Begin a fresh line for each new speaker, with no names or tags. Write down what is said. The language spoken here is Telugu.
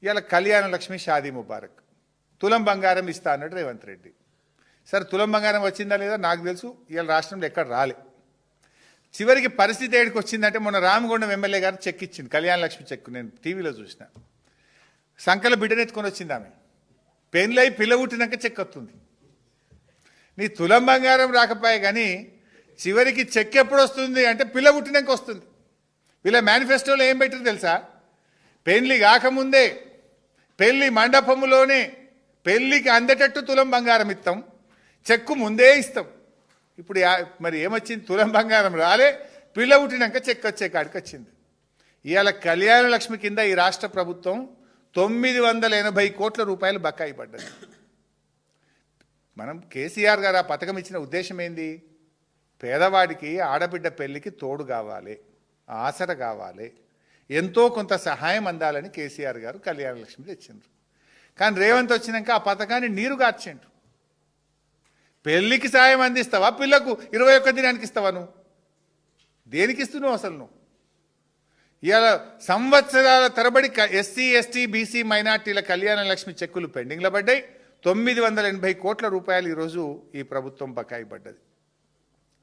ఇవాళ కళ్యాణ లక్ష్మి షాదీ ముబారక్ తులం బంగారం ఇస్తా అన్నాడు రేవంత్ రెడ్డి. సరే తులం బంగారం వచ్చిందా లేదా నాకు తెలుసు, ఇవాళ రాష్ట్రంలో ఎక్కడ రాలే. చివరికి పరిస్థితి ఏడికి వచ్చిందంటే మొన్న రామగుండం ఎమ్మెల్యే గారు చెక్ ఇచ్చింది, కళ్యాణ లక్ష్మి చెక్. నేను టీవీలో చూసిన, సంకల బిడ్డనెత్తుకొని వచ్చింది ఆమె. పెళ్ళై పిల్ల పుట్టినాక చెక్ వస్తుంది. నీ తులం బంగారం రాకపోయే కానీ చివరికి చెక్ ఎప్పుడు వస్తుంది అంటే పిల్ల పుట్టినాక వస్తుంది. వీళ్ళ మేనిఫెస్టోలో ఏం పెట్టారు తెలుసా? పెళ్లి కాకముందే పెళ్లి మండపములోనే పెళ్లికి అందేటట్టు తులం బంగారం ఇస్తాం, చెక్కు ముందే ఇస్తాం. ఇప్పుడు మరి ఏమొచ్చింది? తులం బంగారం రాలే, పిల్ల పుట్టినాక చెక్ వచ్చే కాడికి వచ్చింది. ఇవాళ కళ్యాణ లక్ష్మి కింద ఈ రాష్ట్ర ప్రభుత్వం 980 కోట్ల రూపాయలు బకాయి పడ్డది. మనం కేసీఆర్ గారు ఆ పథకం ఇచ్చిన ఉద్దేశం ఏంది? పేదవాడికి ఆడబిడ్డ పెళ్లికి తోడు కావాలి, ఆసర కావాలి, ఎంతో కొంత సహాయం అందాలని కేసీఆర్ గారు కళ్యాణ లక్ష్మి తెచ్చిండ్రు. కానీ రేవంత్ వచ్చినాక ఆ పథకాన్ని నీరు గార్చిండ్రు. పెళ్లికి సాయం అందిస్తావా, పిల్లకు 21 దినానికి ఇస్తావా? నువ్వు దేనికి ఇస్తున్నావు అసలు? నువ్వు ఇవాళ సంవత్సరాల తరబడి ఎస్సీ ఎస్టీ బీసీ మైనార్టీల కళ్యాణ లక్ష్మి చెక్కులు పెండింగ్లో పడ్డాయి. 980 కోట్ల రూపాయలు ఈరోజు ఈ ప్రభుత్వం బకాయి పడ్డది.